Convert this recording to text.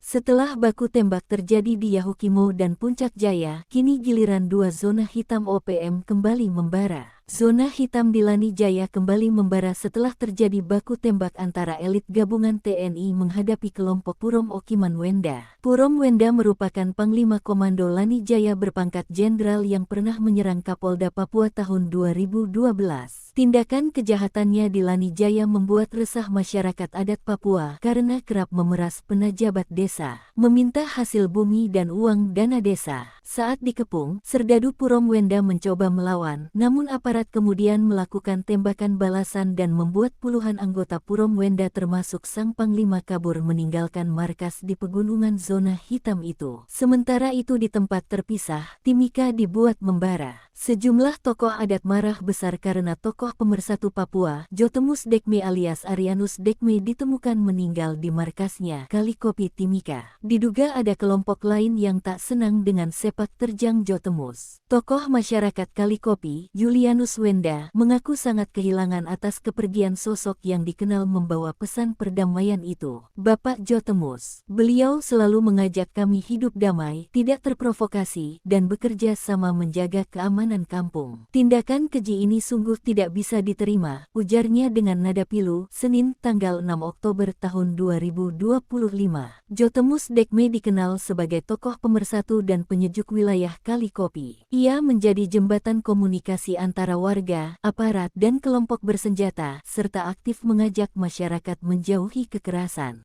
Setelah baku tembak terjadi di Yahukimo dan Puncak Jaya, kini giliran dua zona hitam OPM kembali membara. Zona hitam di Lani Jaya kembali membara setelah terjadi baku tembak antara elit gabungan TNI menghadapi kelompok Purom Okiman Wenda. Purom Wenda merupakan Panglima Komando Lani Jaya berpangkat jenderal yang pernah menyerang Kapolda Papua tahun 2012. Tindakan kejahatannya di Lani Jaya membuat resah masyarakat adat Papua karena kerap memeras pejabat desa, meminta hasil bumi dan uang dana desa. Saat dikepung, Serdadu Purom Wenda mencoba melawan, namun aparat kemudian melakukan tembakan balasan dan membuat puluhan anggota Purom Wenda termasuk sang panglima kabur meninggalkan markas di pegunungan zona hitam itu. Sementara itu di tempat terpisah, Timika dibuat membara. Sejumlah tokoh adat marah besar karena tokoh pemersatu Papua, Jotemus Dekme alias Arianus Dekme ditemukan meninggal di markasnya, Kalikopi Timika. Diduga ada kelompok lain yang tak senang dengan sepak terjang Jotemus. Tokoh masyarakat Kalikopi, Julianus Wenda, mengaku sangat kehilangan atas kepergian sosok yang dikenal membawa pesan perdamaian itu. Bapak Jotemus, beliau selalu mengajak kami hidup damai, tidak terprovokasi, dan bekerja sama menjaga keamanan kampung. Tindakan keji ini sungguh tidak bisa diterima, ujarnya dengan nada pilu, Senin tanggal 6 Oktober tahun 2025. Jotemus Dekme dikenal sebagai tokoh pemersatu dan penyejuk wilayah Kalikopi. Ia menjadi jembatan komunikasi antara warga, aparat, dan kelompok bersenjata, serta aktif mengajak masyarakat menjauhi kekerasan.